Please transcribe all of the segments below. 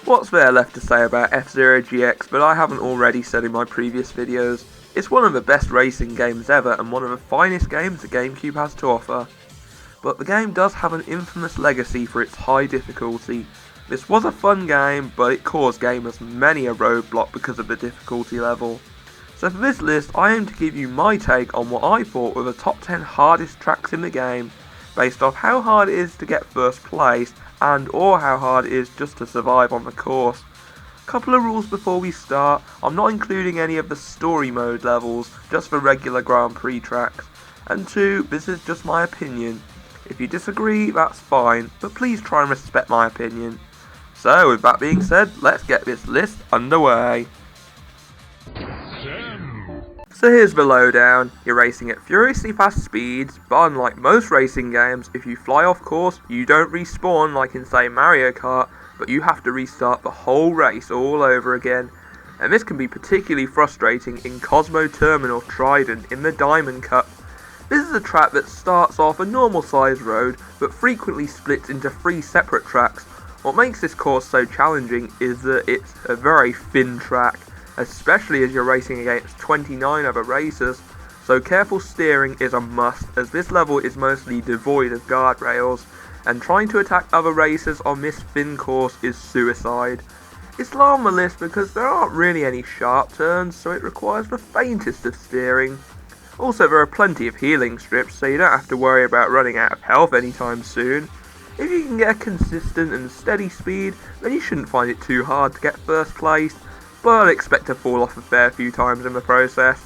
What's there left to say about F-Zero GX but I haven't already said in my previous videos? It's one of the best racing games ever and one of the finest games the GameCube has to offer. But the game does have an infamous legacy for its high difficulty. This was a fun game, but it caused gamers many a roadblock because of the difficulty level. So for this list, I aim to give you my take on what I thought were the top 10 hardest tracks in the game, based off how hard it is to get first place, and or how hard it is just to survive on the course. Couple of rules before we start: I'm not including any of the story mode levels, just for regular Grand Prix tracks. And 2, this is just my opinion. If you disagree, that's fine, but please try and respect my opinion. So with that being said, let's get this list underway. So here's the lowdown. You're racing at furiously fast speeds, but unlike most racing games, if you fly off course, you don't respawn like in say Mario Kart, but you have to restart the whole race all over again. And this can be particularly frustrating in Cosmo Terminal Trident in the Diamond Cup. This is a track that starts off a normal sized road, but frequently splits into 3 separate tracks. What makes this course so challenging is that it's a very thin track, especially as you're racing against 29 other racers, so careful steering is a must, as this level is mostly devoid of guardrails, and trying to attack other racers on this thin course is suicide. It's low on the list because there aren't really any sharp turns, so it requires the faintest of steering. Also, there are plenty of healing strips, so you don't have to worry about running out of health anytime soon. If you can get a consistent and steady speed, then you shouldn't find it too hard to get first place, but expect to fall off a fair few times in the process.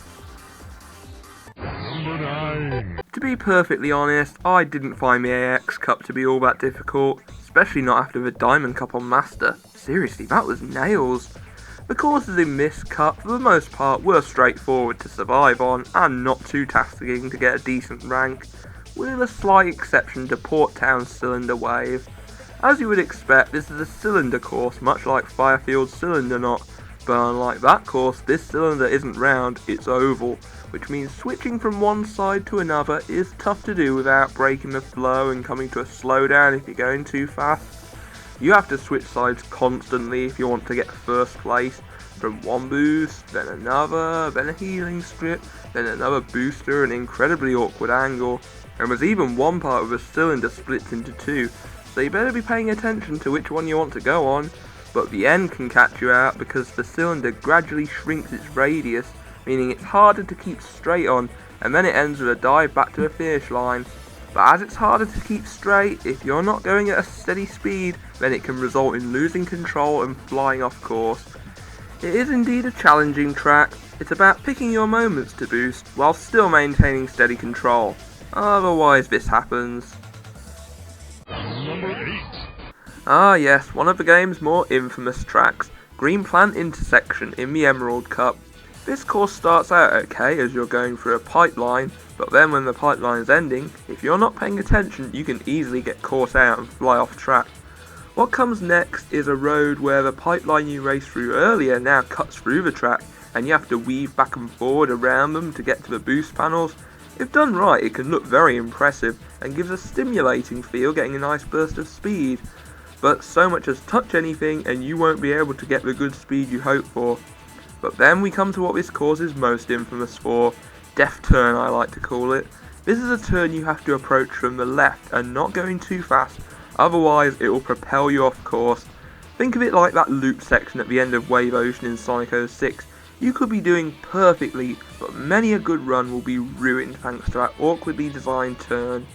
To be perfectly honest, I didn't find the AX Cup to be all that difficult, especially not after the Diamond Cup on Master. Seriously, that was nails. The courses in this cup, for the most part, were straightforward to survive on, and not too tasking to get a decent rank, with a slight exception to Port Town Cylinder Wave. As you would expect, this is a cylinder course, much like Firefield's Cylinder Knot, but unlike that course, this cylinder isn't round, it's oval, which means switching from one side to another is tough to do without breaking the flow and coming to a slowdown if you're going too fast. You have to switch sides constantly if you want to get first place, from one boost, then another, then a healing strip, then another booster, an incredibly awkward angle, and there's even one part of the cylinder splits into 2, so you better be paying attention to which one you want to go on. But the end can catch you out because the cylinder gradually shrinks its radius, meaning it's harder to keep straight on, and then it ends with a dive back to the finish line. But as it's harder to keep straight, if you're not going at a steady speed, then it can result in losing control and flying off course. It is indeed a challenging track. It's about picking your moments to boost, while still maintaining steady control. Otherwise this happens. Number 8. Ah yes, one of the game's more infamous tracks, Green Plant Intersection in the Emerald Cup. This course starts out okay as you're going through a pipeline, but then when the pipeline's ending, if you're not paying attention you can easily get caught out and fly off track. What comes next is a road where the pipeline you raced through earlier now cuts through the track, and you have to weave back and forward around them to get to the boost panels. If done right, it can look very impressive and gives a stimulating feel, getting a nice burst of speed. But so much as touch anything and you won't be able to get the good speed you hope for. But then we come to what this course is most infamous for, Death Turn I like to call it. This is a turn you have to approach from the left and not going too fast, otherwise it will propel you off course. Think of it like that loop section at the end of Wave Ocean in Sonic 06. You could be doing perfectly, but many a good run will be ruined thanks to that awkwardly designed turn.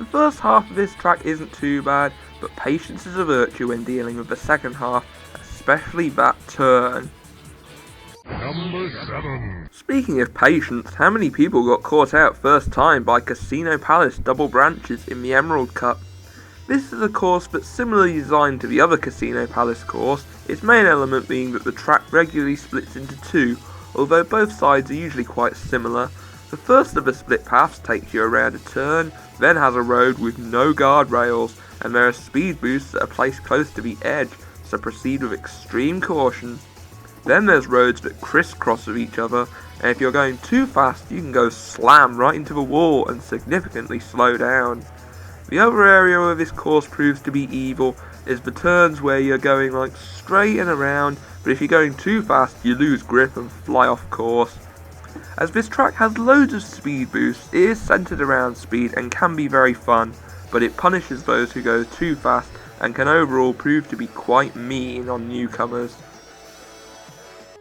The first half of this track isn't too bad, but patience is a virtue when dealing with the second half, especially that turn. Number 7. Speaking of patience, how many people got caught out first time by Casino Palace double branches in the Emerald Cup? This is a course that's similarly designed to the other Casino Palace course, its main element being that the track regularly splits into 2, although both sides are usually quite similar. The first of the split paths takes you around a turn, then has a road with no guardrails, and there are speed boosts that are placed close to the edge, so proceed with extreme caution. Then there's roads that crisscross with each other, and if you're going too fast you can go slam right into the wall and significantly slow down. The other area where this course proves to be evil is the turns where you're going like straight and around, but if you're going too fast you lose grip and fly off course. As this track has loads of speed boosts, it is centered around speed and can be very fun, but it punishes those who go too fast and can overall prove to be quite mean on newcomers.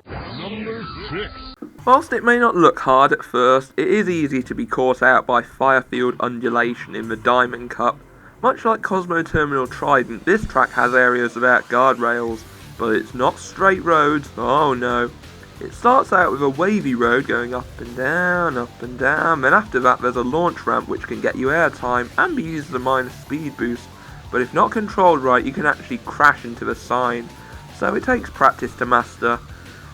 Number 6. Whilst it may not look hard at first, it is easy to be caught out by Firefield Undulation in the Diamond Cup. Much like Cosmo Terminal Trident, this track has areas without guardrails, but it's not straight roads, oh no. It starts out with a wavy road going up and down, then after that there's a launch ramp which can get you airtime and be used as a minor speed boost, but if not controlled right you can actually crash into the sign, so it takes practice to master.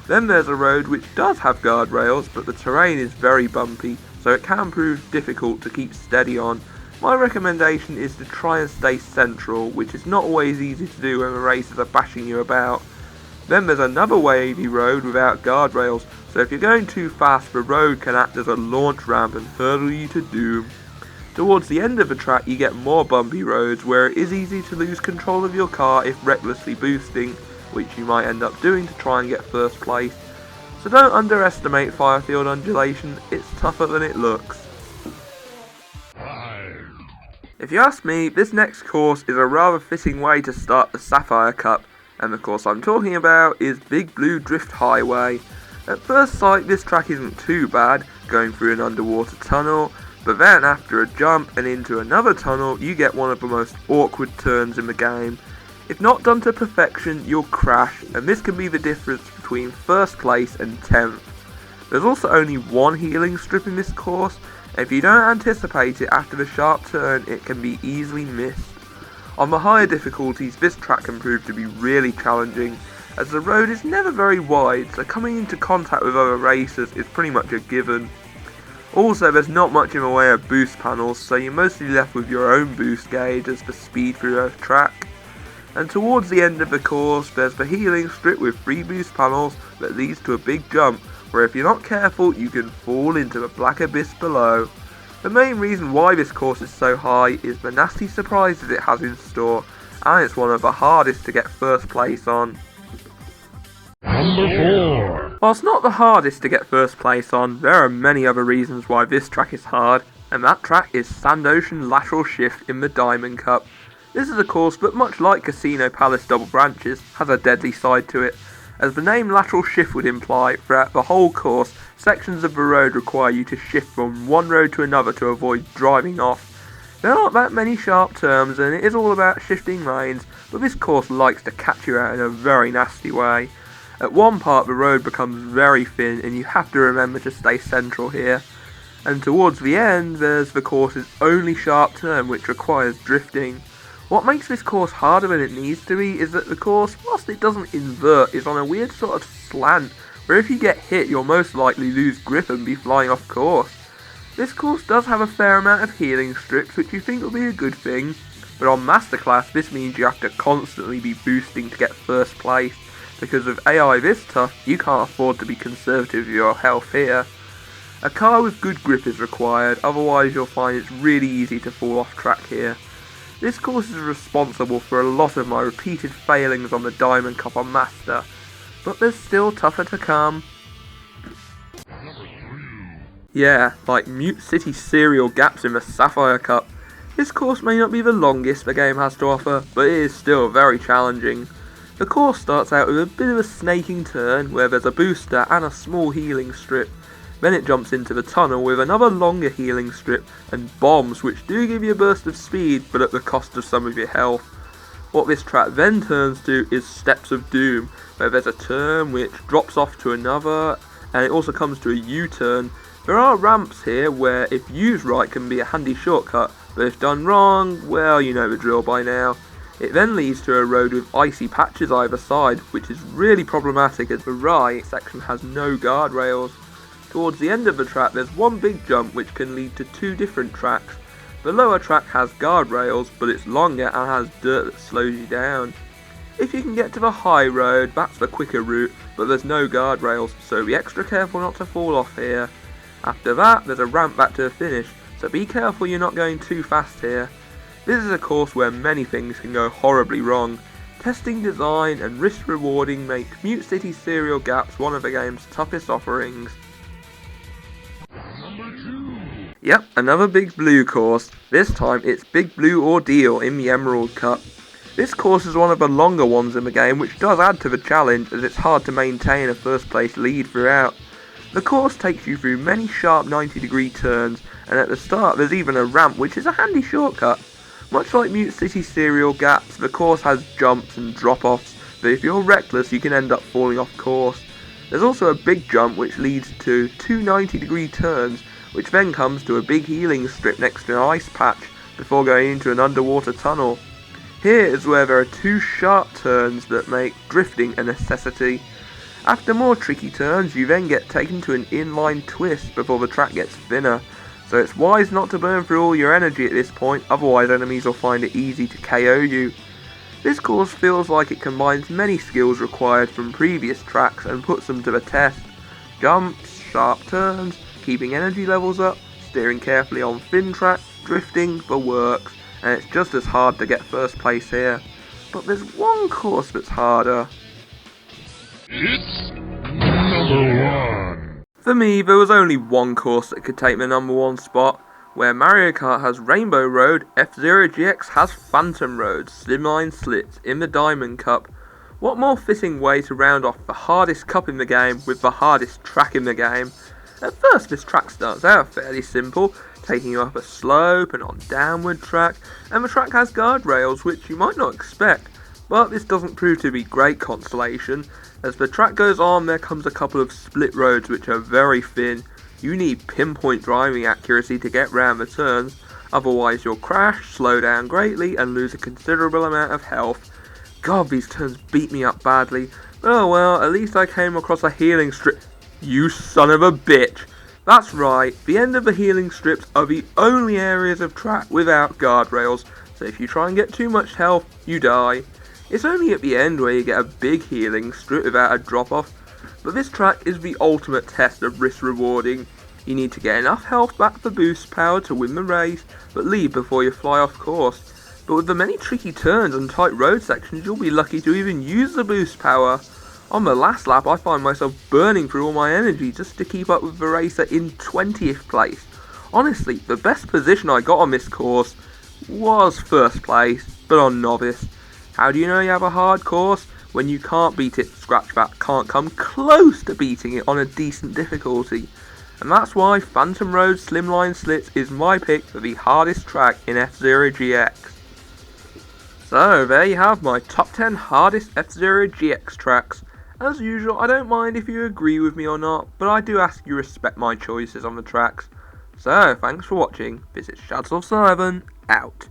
Then there's a road which does have guardrails, but the terrain is very bumpy, so it can prove difficult to keep steady on. My recommendation is to try and stay central, which is not always easy to do when the racers are bashing you about. Then there's another wavy road without guardrails, so if you're going too fast the road can act as a launch ramp and hurtle you to doom. Towards the end of the track you get more bumpy roads where it is easy to lose control of your car if recklessly boosting, which you might end up doing to try and get first place. So don't underestimate Firefield Undulation, it's tougher than it looks. 5. If you ask me, this next course is a rather fitting way to start the Sapphire Cup, and the course I'm talking about is Big Blue Drift Highway. At first sight this track isn't too bad, going through an underwater tunnel, but then after a jump and into another tunnel you get one of the most awkward turns in the game. If not done to perfection, you'll crash, and this can be the difference between first place and 10th. There's also only one healing strip in this course, and if you don't anticipate it after the sharp turn, it can be easily missed. On the higher difficulties, this track can prove to be really challenging, as the road is never very wide, so coming into contact with other racers is pretty much a given. Also, there's not much in the way of boost panels, so you're mostly left with your own boost gauge as the speed through the track. And towards the end of the course there's the healing strip with 3 boost panels that leads to a big jump where if you're not careful you can fall into the black abyss below. The main reason why this course is so high is the nasty surprises it has in store, and it's one of the hardest to get first place on. Number 4. Whilst not the hardest to get first place on, there are many other reasons why this track is hard, and that track is Sand Ocean Lateral Shift in the Diamond Cup. This is a course that, much like Casino Palace Double Branches, has a deadly side to it. As the name Lateral Shift would imply, throughout the whole course, sections of the road require you to shift from one road to another to avoid driving off. There aren't that many sharp turns and it is all about shifting lanes, but this course likes to catch you out in a very nasty way. At one part the road becomes very thin and you have to remember to stay central here. And towards the end there's the course's only sharp turn which requires drifting. What makes this course harder than it needs to be is that the course, whilst it doesn't invert, is on a weird sort of slant, where if you get hit you'll most likely lose grip and be flying off course. This course does have a fair amount of healing strips which you think will be a good thing, but on Masterclass this means you have to constantly be boosting to get first place, because with AI this tough you can't afford to be conservative with your health here. A car with good grip is required, otherwise you'll find it's really easy to fall off track here. This course is responsible for a lot of my repeated failings on the Diamond Cup on Master, but there's still tougher to come. Number 3. Yeah, like Mute City serial gaps in the Sapphire Cup. This course may not be the longest the game has to offer, but it is still very challenging. The course starts out with a bit of a snaking turn where there's a booster and a small healing strip. Then it jumps into the tunnel with another longer healing strip and bombs which do give you a burst of speed but at the cost of some of your health. What this track then turns to is Steps of Doom, where there's a turn which drops off to another and it also comes to a U-turn. There are ramps here where if used right can be a handy shortcut, but if done wrong, well you know the drill by now. It then leads to a road with icy patches either side, which is really problematic as the right section has no guardrails. Towards the end of the track there's one big jump which can lead to 2 different tracks. The lower track has guardrails but it's longer and has dirt that slows you down. If you can get to the high road that's the quicker route, but there's no guardrails so be extra careful not to fall off here. After that there's a ramp back to the finish, so be careful you're not going too fast here. This is a course where many things can go horribly wrong. Testing design and risk rewarding make Mute City Serial Gaps one of the game's toughest offerings. Number 2. Yep, another Big Blue course. This time it's Big Blue Ordeal in the Emerald Cup. This course is one of the longer ones in the game, which does add to the challenge as it's hard to maintain a first place lead throughout. The course takes you through many sharp 90-degree turns, and at the start there's even a ramp which is a handy shortcut. Much like Mute City Serial Gaps, the course has jumps and drop-offs, but if you're reckless you can end up falling off course. There's also a big jump which leads to two 90-degree turns, which then comes to a big healing strip next to an ice patch before going into an underwater tunnel. Here is where there are two sharp turns that make drifting a necessity. After more tricky turns, you then get taken to an inline twist before the track gets thinner, so it's wise not to burn through all your energy at this point, otherwise enemies will find it easy to KO you. This course feels like it combines many skills required from previous tracks and puts them to the test. Jumps, sharp turns, keeping energy levels up, steering carefully on thin track, drifting, the works, and it's just as hard to get first place here. But there's one course that's harder. It's number 1. For me, there was only one course that could take the number 1 spot. Where Mario Kart has Rainbow Road, F-Zero GX has Phantom Road, Slimline Slits in the Diamond Cup. What more fitting way to round off the hardest cup in the game with the hardest track in the game? At first this track starts out fairly simple, taking you up a slope and on downward track, and the track has guardrails which you might not expect, but this doesn't prove to be great consolation. As the track goes on there comes a couple of split roads which are very thin. You need pinpoint driving accuracy to get round the turns, otherwise you'll crash, slow down greatly and lose a considerable amount of health. God, these turns beat me up badly, but oh well, at least I came across a healing strip. You son of a bitch! That's right, the end of the healing strips are the only areas of track without guardrails, so if you try and get too much health, you die. It's only at the end where you get a big healing strip without a drop off, but this track is the ultimate test of risk rewarding. You need to get enough health back for boost power to win the race, but leave before you fly off course. But with the many tricky turns and tight road sections, you'll be lucky to even use the boost power. On the last lap I find myself burning through all my energy just to keep up with the racer in 20th place. Honestly, the best position I got on this course was first place, but on novice. How do you know you have a hard course? When you can't beat it, Scratchback can't come close to beating it on a decent difficulty. And that's why Phantom Road Slimline Slits is my pick for the hardest track in F-Zero GX. So there you have my top 10 hardest F-Zero GX tracks. As usual, I don't mind if you agree with me or not, but I do ask you respect my choices on the tracks. So thanks for watching, this is Shads of 7, out.